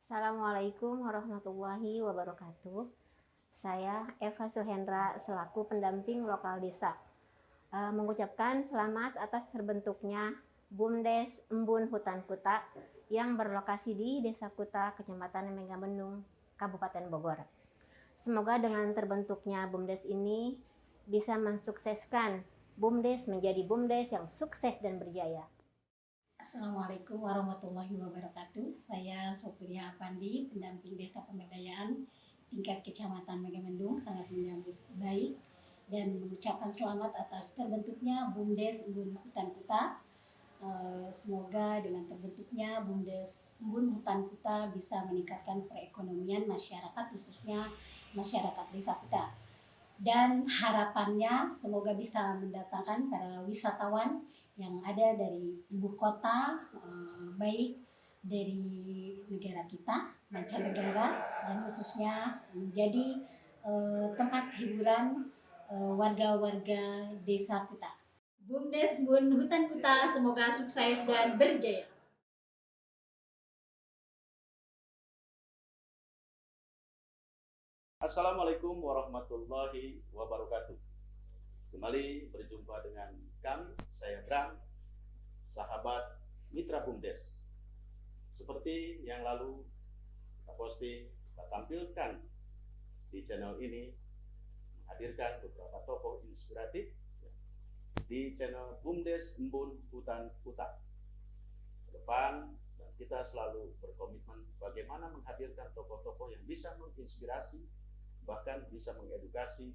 Assalamualaikum warahmatullahi wabarakatuh. Saya Eva Suhendra selaku pendamping lokal desa mengucapkan selamat atas terbentuknya BUMDes Embun Hutan Kuta yang berlokasi di Desa Kuta, Kecamatan Megamendung, Kabupaten Bogor. Semoga dengan terbentuknya BUMDes ini bisa mensukseskan BUMDes menjadi BUMDes yang sukses dan berjaya. Assalamualaikum warahmatullahi wabarakatuh. Saya Sofilia Apandi, pendamping Desa Pemberdayaan tingkat Kecamatan Megamendung, sangat menyambut baik dan mengucapkan selamat atas terbentuknya BUMDes Embun Hutan Kuta. Semoga dengan terbentuknya BUMDes Embun Hutan Kuta bisa meningkatkan perekonomian masyarakat, khususnya masyarakat Desa Kuta. Dan harapannya semoga bisa mendatangkan para wisatawan yang ada dari ibu kota, baik dari negara kita, mancanegara, dan khususnya menjadi tempat hiburan warga-warga Desa Kuta. BUMDes Embun Hutan Kuta semoga sukses dan berjaya. Assalamualaikum warahmatullahi wabarakatuh. Kembali berjumpa dengan kami, saya Bram, sahabat mitra BUMDes. Seperti yang lalu kita posting, kita tampilkan di channel ini, menghadirkan beberapa tokoh inspiratif di channel BUMDes Embun Hutan Kuta. Ke depan kita selalu berkomitmen bagaimana menghadirkan tokoh-tokoh yang bisa menginspirasi, bahkan bisa mengedukasi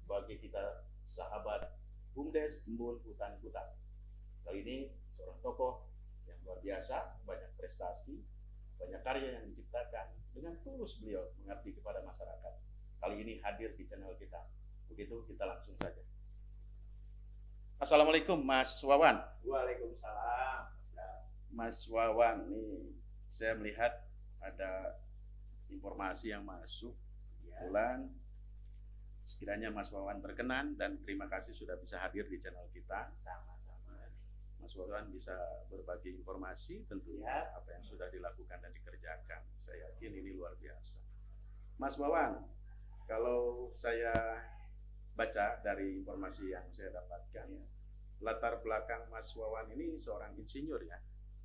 bagi kita sahabat BUMDes Embun Hutan Kuta. Kali ini seorang tokoh yang luar biasa, banyak prestasi, banyak karya yang diciptakan, dengan tulus beliau mengabdi kepada masyarakat. Kali ini hadir di channel kita. Begitu, kita langsung saja. Assalamualaikum Mas Wawan. Waalaikumsalam. Mas Wawan, nih saya melihat ada informasi yang masuk. Kebetulan sekiranya Mas Wawan berkenan, dan terima kasih sudah bisa hadir di channel kita. Sama-sama. Mas Wawan bisa berbagi informasi tentunya apa yang sudah dilakukan dan dikerjakan. Saya yakin ini luar biasa. Mas Wawan, kalau saya baca dari informasi yang saya dapatkan, latar belakang Mas Wawan ini seorang insinyur ya?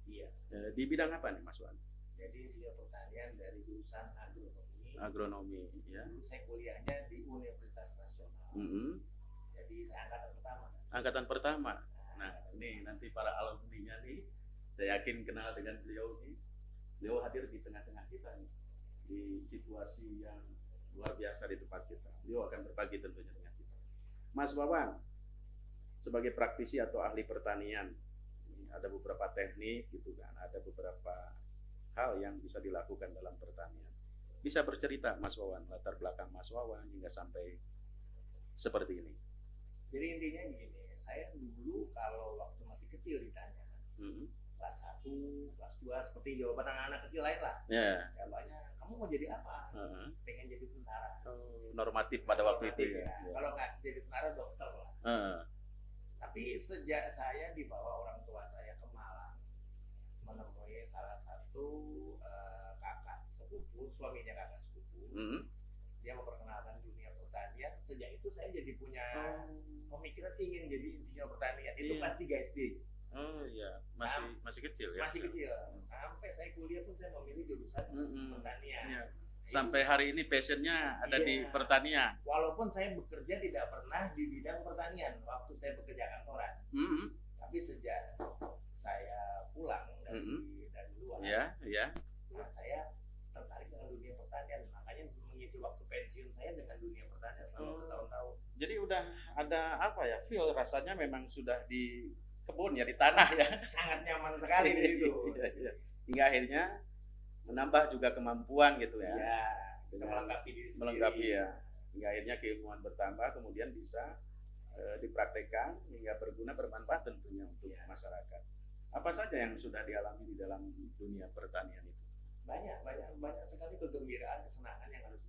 Iya. Di bidang apa nih Mas Wawan? Jadi insinyur pertanian dari jurusan agronomi. Agronomi ya. Dulu saya kuliahnya di Universitas Nasional. Jadi saya angkatan pertama. Angkatan pertama. Nah, ini nanti para alumninya nih, saya yakin kenal dengan beliau nih. Beliau hadir di tengah-tengah kita nih, di situasi yang luar biasa di tempat kita. Beliau akan berbagi tentunya dengan kita. Mas Wawan, sebagai praktisi atau ahli pertanian, ada beberapa teknik gitu kan, ada beberapa hal yang bisa dilakukan dalam pertanian. Bisa bercerita Mas Wawan, latar belakang Mas Wawan hingga sampai seperti ini. Jadi intinya begini, saya dulu kalau waktu masih kecil ditanya, kelas 1, kelas 2, seperti jawaban anak-anak kecil lain lah. Jawabannya, kamu mau jadi apa? Pengen jadi tentara. Normatif pada waktu itu ya. Kalau nggak jadi tentara, dokter lah. Tapi sejak saya dibawa orang tua saya ke Malang, menemui salah satu kakak sepupu, suaminya kakak sepupu, dia memperkenalkan dunia pertanian. Sejak itu saya jadi punya pemikiran ingin jadi insinyur pertanian. Itu pas 3 SD. Oh iya, masih kecil ya? Masih kecil. Sampai saya kuliah pun saya memilih jurusan pertanian. Ya. Sampai hari ini passionnya ada di pertanian. Walaupun saya bekerja tidak pernah di bidang pertanian waktu saya bekerja kantoran. Tapi sejak saya pulang dari luar, nah saya tertarik dengan dunia pertanian. Makanya mengisi waktu pensiun saya dengan dunia pertanian selama bertahun-tahun. Jadi udah ada apa ya, feel rasanya memang sudah di kebun ya, di tanah ya. Sangat nyaman sekali di situ. Hingga akhirnya menambah juga kemampuan gitu ya. Melengkapi diri sendiri. Melengkapi ya. Hingga akhirnya keilmuan bertambah, kemudian bisa dipraktekkan hingga berguna, bermanfaat tentunya untuk masyarakat. Apa saja yang sudah dialami di dalam dunia pertanian itu? Banyak sekali kegembiraan, kesenangan yang harus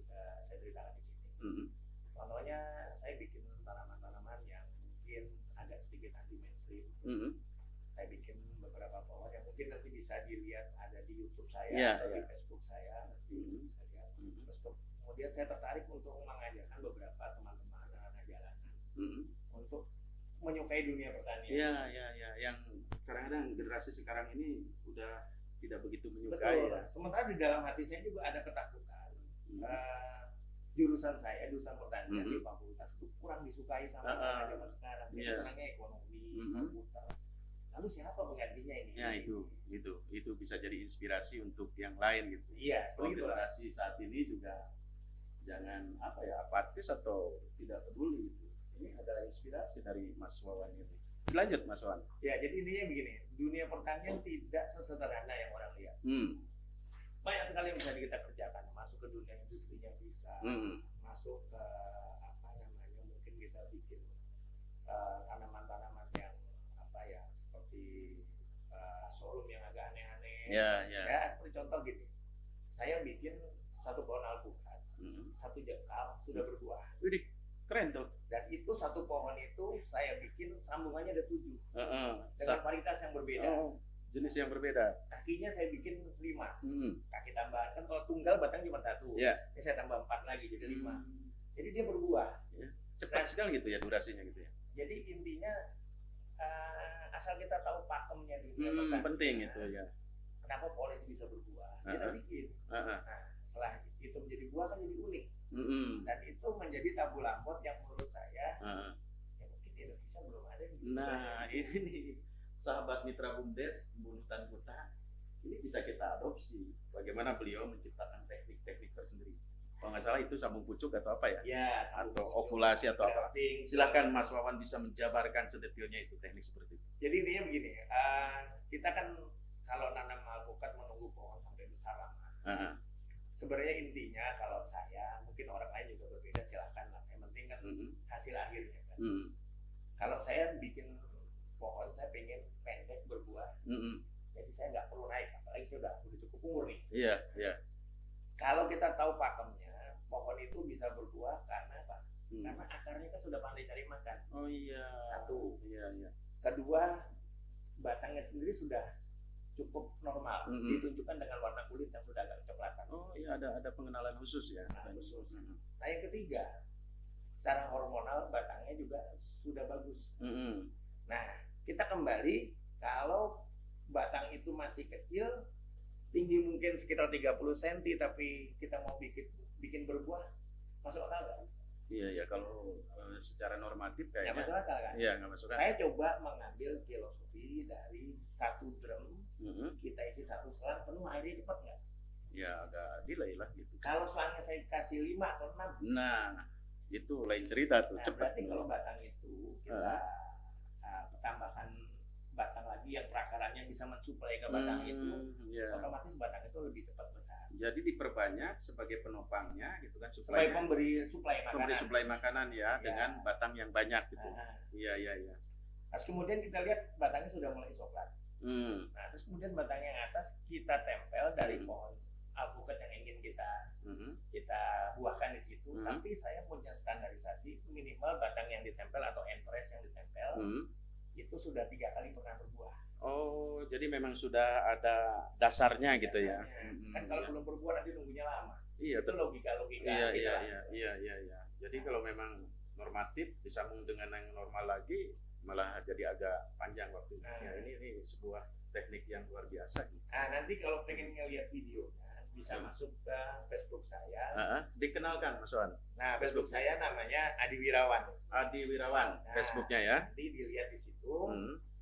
saya ceritakan di sini. Contohnya saya bikin tanaman-tanaman yang mungkin agak sedikit anti mainstream. Saya bikin beberapa pohon yang mungkin mungkin nanti bisa dilihat ada di YouTube saya Iya, atau di iya. Facebook saya, nanti bisa lihat. Terus kemudian saya tertarik untuk mengajarkan beberapa teman-teman anak-anak jalanan untuk menyukai dunia pertanian. Iya, iya, iya. Yang kadang-kadang generasi sekarang ini udah tidak begitu menyukai. Betul. Ya. Sementara di dalam hati saya juga ada ketakutan. Jurusan saya, jurusan pertanian di fakultas itu kurang disukai sama anak zaman sekarang. Jadi senangnya ekonomi, komputer. Lalu siapa penggantinya ini? Ya itu bisa jadi inspirasi untuk yang lain gitu. Iya, Kalau begitu. generasi saat ini juga jangan apatis atau tidak peduli gitu. Ini adalah inspirasi dari Mas Wawan ini. Lanjut Mas Wawan. Ya, jadi intinya begini, dunia pertanian tidak sesederhana yang orang lihat. Banyak sekali yang bisa kita kerjakan, masuk ke dunia industrinya bisa, masuk ke mungkin kita bikin tanaman-tanaman yang seperti sorghum yang agak aneh-aneh. Ya, seperti contoh gini, saya bikin satu pohon alpukat, satu jengkal sudah berbuah. Widih, keren tuh. Dan itu satu pohon itu saya bikin sambungannya ada 7 dengan varietas yang berbeda. Jenis yang berbeda. Kakinya saya bikin 5. Kaki tambahan, kan kalau tunggal batang cuma 1. Yeah. Ini saya tambah 4 lagi jadi 5. Jadi dia berbuah. Cepat sekali gitu ya durasinya gitu ya. Jadi intinya asal kita tahu pakemnya dunia pertanian. Penting itu ya. Kenapa pohon itu bisa berbuah? Kita bikin. Nah, setelah itu menjadi buah kan jadi unik. Dan itu menjadi tabu lampot yang menurut saya ya mungkin di Indonesia belum ada. Nah ini nih sahabat mitra BUMDes Bunutan Kota ini bisa kita adopsi. Bagaimana beliau menciptakan teknik-teknik tersendiri. Kalau nggak salah itu sambung pucuk atau apa ya? Ya, atau okulasi atau apa? Silakan Mas Wawan bisa menjabarkan sedetilnya itu teknik seperti itu. Jadi intinya begini, kita kan kalau nanam alpukat menunggu pohon sampai besar lama. Sebenarnya intinya kalau saya, mungkin orang lain juga berbeda, silakan lah. Yang penting kan hasil akhirnya kan. Kalau saya bikin pohon, saya pengen pendek berbuah. Jadi saya nggak perlu naik, apalagi saya udah cukup umur nih. Iya. Kalau kita tahu pakemnya, pohon itu bisa berbuah karena apa? Karena akarnya kan sudah pandai cari makan. Oh iya. Satu. Iya. Kedua, batangnya sendiri sudah cukup normal, ditunjukkan dengan warna kulit yang sudah agak kecoklatan. Oh iya, ada pengenalan khusus ya. Khusus. Nah yang ketiga, secara hormonal batangnya juga sudah bagus. Nah kita kembali kalau batang itu masih kecil, tinggi mungkin sekitar 30 cm, tapi kita mau bikin berbuah, masuk akal nggak? Iya kalau secara normatif kayaknya. Nggak masuk akal kan? Iya nggak masuk akal. Saya coba mengambil filosofi dari satu drum, kita isi satu selang penuh, airnya cepat nggak? Ya agak delay lah gitu. Kalau selangnya saya kasih 5 atau 6. Nah itu lain cerita tuh. Nah, Cepat. berarti kalau batang itu kita tambahkan batang lagi yang perakarannya bisa mensuplai ke batang itu, otomatis batang itu lebih cepat besar. Jadi diperbanyak sebagai penopangnya gitu kan, supaya pemberi suplai makanan ya, dengan batang yang banyak gitu. Iya. Terus kemudian kita lihat batangnya sudah mulai coklat. Nah terus kemudian batang yang atas kita tempel dari pohon alpukat yang ingin kita buahkan di situ. Tapi saya punya standarisasi minimal batang yang ditempel atau entres yang ditempel itu sudah 3 kali pernah berbuah. Oh, jadi memang sudah ada dasarnya gitu ya. Kan kalau belum berbuah nanti nunggunya lama. Iya, itu logika. Iya. Jadi kalau memang normatif disambung dengan yang normal lagi malah jadi agak panjang waktunya. Ini sebuah teknik yang luar biasa. Nah, nanti kalau pengen ngeliat videonya bisa masuk ke Facebook saya. Dikenalkan Mas Wan. Nah, Facebook saya namanya Adi Wirawan. Adi Wirawan, Facebooknya ya. Nanti dilihat di situ.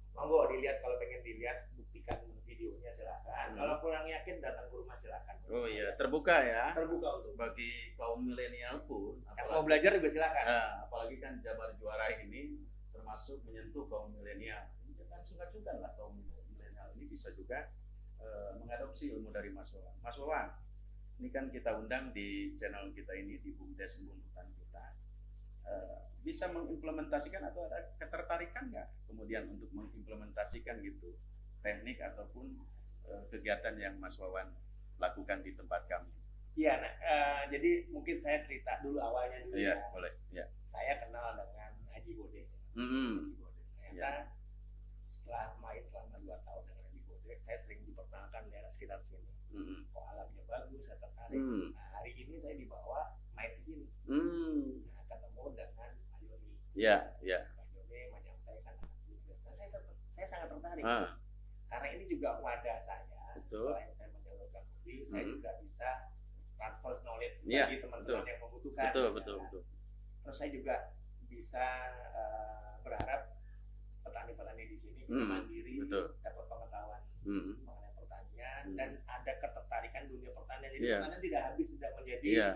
Monggo dilihat, kalau pengen dilihat buktikan videonya silakan. Kalau kurang yakin datang ke rumah silakan. Oh iya, terbuka ya. Terbuka untuk bagi kaum milenial pun. Yang mau belajar juga silakan. Apalagi kan Jabar Juara ini termasuk menyentuh kaum milenial. Jangan sungkan-sungkan lah kaum milenial ini bisa juga mengadopsi ilmu dari Mas Wawan. Mas Wawan, ini kan kita undang di channel kita ini di BUMDes Bunutan kita. Bisa mengimplementasikan atau ada ketertarikan nggak kemudian untuk mengimplementasikan gitu teknik ataupun kegiatan yang Mas Wawan lakukan di tempat kami? Iya, jadi mungkin saya cerita dulu awalnya dulu. Iya, boleh. Ya. Saya kenal dengan Haji Bode. Ternyata setelah main selama 2 tahun dengan Haji Bode, saya sering diperkenalkan daerah sekitar sini. Hmm. Kok alamnya bagus, saya tertarik. Hmm. Nah, hari ini saya dibawa main ke sini. Hmm. Nah, ketemu dengan Pak Joni. Ya, ya. Pak Joni menyampaikan anak BUMDes. Nah, saya sangat tertarik. Ah, Karena ini juga wadah saya. Betul. Selain saya menyalurkan hobi, saya Hmm. juga bisa transfer knowledge Iya, bagi teman-teman betul. yang membutuhkan. betul, Ya. betul, betul. Terus saya juga bisa berharap petani-petani di sini bisa Hmm, mandiri, betul. dapat pengetahuan Hmm. mengenai pertanian, Hmm. dan ada ketertarikan dunia pertanian. Jadi Iya. pertanian tidak habis, tidak menjadi Iya,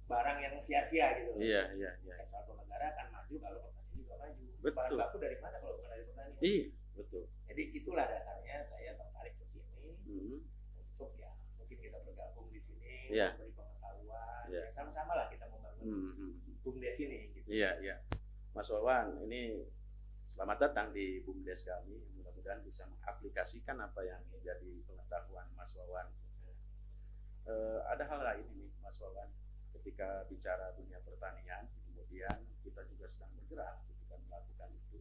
barang yang sia-sia gitu loh. iya, iya, iya. Kayak satu negara akan maju kalau pertanian juga maju. Betul. Bahan baku dari mana kalau bukan dari pertanian? Iya, betul. Jadi itulah dasarnya saya tertarik ke sini Hmm. untuk ya mungkin kita bergabung di sini, Iya. memberi pengetahuan, Iya. ya sama-sama lah kita membangun Hmm. BUMDes ini. Gitu. Iya, iya. Mas Wawan, ini selamat datang di BUMDes kami. Mudah-mudahan bisa mengaplikasikan apa yang menjadi pengetahuan Mas Wawan. Ada hal lain ini, Mas Wawan. Ketika bicara dunia pertanian, kemudian kita juga sedang bergerak ketika melakukan itu.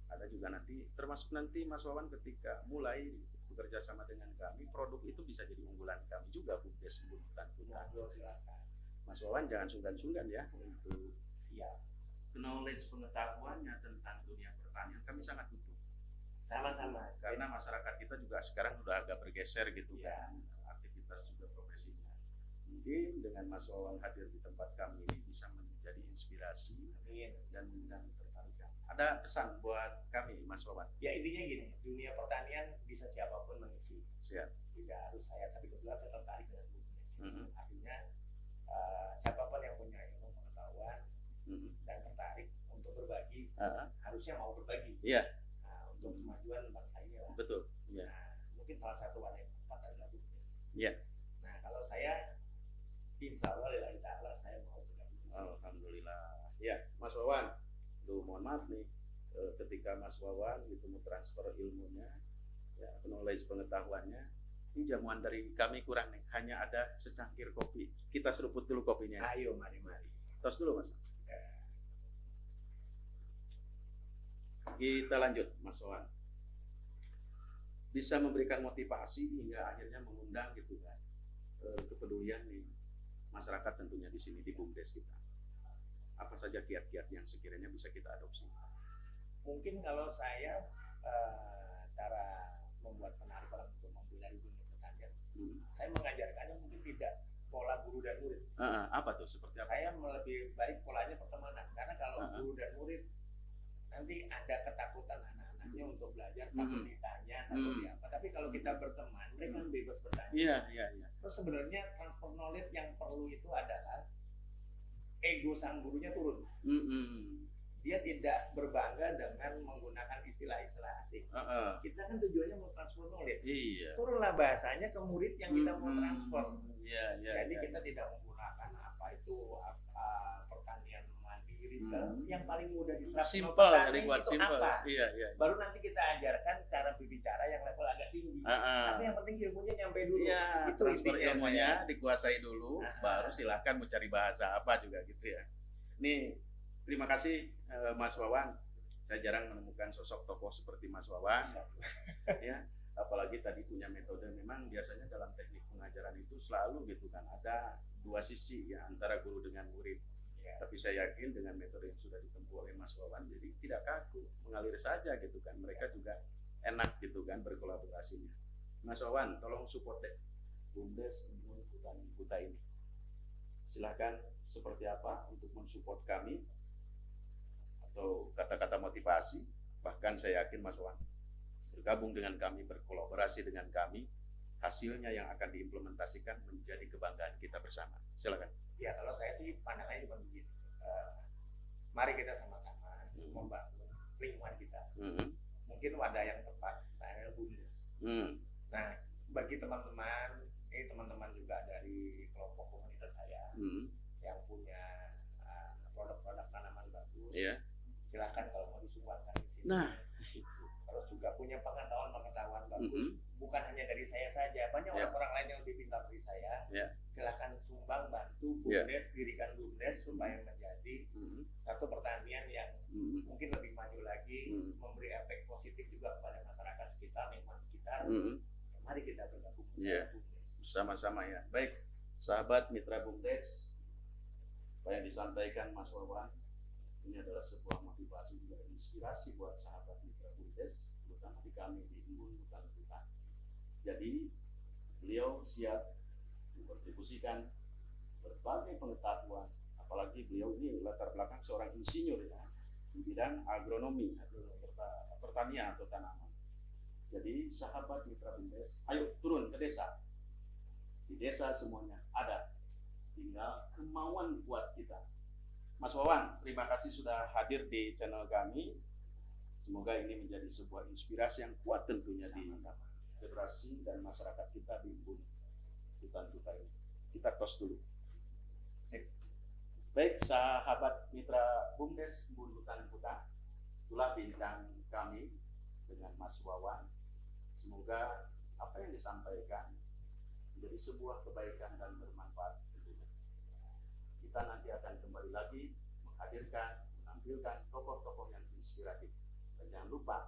Ada juga nanti, termasuk nanti Mas Wawan ketika mulai bekerja sama dengan kami, produk itu bisa jadi unggulan kami juga, BUMDes Hutan Hutan. Ngobrol silakan. Mas Wawan jangan sungkan-sungkan ya untuk Siap. knowledge pengetahuannya tentang dunia pertanian kami sangat butuh. Sama-sama. Karena masyarakat kita juga sekarang sudah agak bergeser gitu Iya. kan, aktivitas juga profesinya. Mungkin dengan Mas Wawan hadir di tempat kami ini bisa menjadi inspirasi Amin. dan tertarikan. Ada pesan buat kami, Mas Wawan? Ya intinya gini, dunia pertanian bisa siapapun mengisi. Siap. Tidak harus saya, tapi kebetulan saya tertarik dengan BUMDes. Mhm. Artinya siapapun yang punya ilmu pengetahuan Mhm. dan tertarik untuk berbagi, Ah, harusnya mau berbagi. Iya. Nah, untuk kemajuan bangsa ini lah. betul. Iya. Nah, mungkin salah satu wadah yang tepat adalah BUMDes. Iya. Nah, kalau saya, insya Allah lillahi ta'ala saya mau bergabung di sini. Alhamdulillah. Ya, Mas Wawan. Duh, mohon maaf nih, ketika Mas Wawan gitu mau transfer ilmunya, ya, knowledge pengetahuannya, ini jamuan dari kami kurang nih, hanya ada secangkir kopi. Kita seruput dulu kopinya. Ayo, mari. Tos dulu, Mas. Kita lanjut, Mas Wawan. Bisa memberikan motivasi hingga akhirnya mengundang gitu kan, kepedulian nih masyarakat tentunya di sini di BUMDes kita. Apa saja kiat-kiat yang sekiranya bisa kita adopsi? Mungkin kalau saya cara membuat menarik orang untuk mempelajari dunia pertanian, saya mengajarkannya mungkin tidak pola guru dan murid. Apa tuh? Seperti apa? Saya lebih baik polanya pertemanan, karena kalau guru dan murid nanti ada ketakutan anak-anaknya untuk belajar, takut ditanya, takut di apa. Tapi kalau kita berteman, mereka kan bebas bertanya. Iya, iya, iya. Terus sebenarnya transfer knowledge yang perlu itu adalah ego sang gurunya turun. Dia tidak berbangga dengan menggunakan istilah-istilah asing. Kita kan tujuannya mau transfer knowledge. Iya. Turunlah bahasanya ke murid yang kita mau transfer. Iya, iya. Jadi iya. kita tidak menggunakan apa itu pertanian mandiri. Yang paling mudah diserap sama Simple, petani jadi buat itu simple. apa? Iya, iya. Baru nanti kita ajarkan cara berbicara yang level agak tinggi. Tapi yang penting ilmunya nyampe dulu. Iya, Itu transfer intinya ilmunya saya. dikuasai dulu, baru silahkan mau cari bahasa apa juga gitu ya. Nih, terima kasih Mas Wawan. Saya jarang menemukan sosok tokoh seperti Mas Wawan. Ya, apalagi tadi punya metode. Memang biasanya dalam teknik pengajaran itu selalu gitu kan ada dua sisi ya antara guru dengan murid. Ya. Tapi saya yakin dengan metode yang sudah ditempuh oleh Mas Wawan, jadi tidak kaku, mengalir saja gitu kan. Mereka juga enak gitu kan berkolaborasinya. Mas Wawan, tolong support deh BUMDes Hutan Kuta ini. Silahkan seperti apa untuk mensupport kami atau kata-kata motivasi. Bahkan saya yakin Mas Wawan bergabung dengan kami, berkolaborasi dengan kami, hasilnya yang akan diimplementasikan menjadi kebanggaan kita bersama. Silakan. Ya kalau saya sih pandangannya cuma begini. Mari kita sama-sama membangun lingkungan kita. Mungkin wadah yang tepat adalah BUMDes. Nah, bagi teman-teman, ini teman-teman juga dari kelompok komunitas saya yang punya produk-produk tanaman bagus. Iya. Silakan kalau mau disumbangkan di sini. Nah, terus juga punya pengetahuan bagus. Bukan hanya dari saya saja, banyak orang-orang lain yang lebih pintar dari saya. Silakan sumbang, bantu BUMDes, dirikan BUMDes supaya menjadi satu pertanian yang mungkin lebih maju lagi, memberi efek positif juga kepada masyarakat sekitar, lingkungan sekitar. Mari kita bergabung. Iya. Sama-sama ya. Baik, sahabat mitra BUMDes, apa yang disampaikan Mas Wawan ini adalah sebuah motivasi juga inspirasi buat sahabat mitra BUMDes, terutama di kami di Embun Hutan Hutan. Jadi beliau siap berkontribusikan berbagai pengetahuan, apalagi beliau ini latar belakang seorang insinyur ya di bidang agronomi, pertanian atau tanaman. Jadi sahabat mitra BUMDes, ayo turun ke desa. Di desa semuanya ada, tinggal kemauan buat kita. Mas Wawan, terima kasih sudah hadir di channel kami. Semoga ini menjadi sebuah inspirasi yang kuat tentunya di generasi dan masyarakat kita di Embun Hutan Kuta ini. Kita tos dulu. Sip. Baik, sahabat mitra BUMDes Embun Hutan Kuta, itulah bincang kami dengan Mas Wawan. Semoga apa yang disampaikan menjadi sebuah kebaikan dan bermanfaat tentunya. Kita nanti akan kembali lagi menghadirkan, menampilkan tokoh-tokoh yang inspiratif. Dan jangan lupa,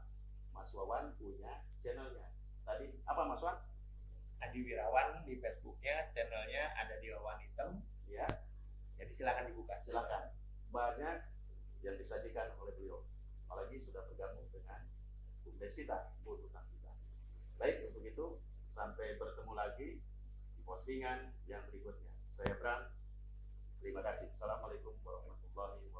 Mas Wawan punya channelnya. Tadi apa Mas Wawan? Adi Wirawan di Facebooknya, channelnya ada di Wawan Hitam. Ya, Jadi silakan dibuka. silakan. Banyak yang disajikan oleh beliau. Apalagi sudah bergabung dengan BUMDes kita, Embun Hutan kita. Baik, untuk itu sampai bertemu lagi di postingan yang berikutnya. Saya Bram. Terima kasih. Assalamualaikum warahmatullahi wabarakatuh.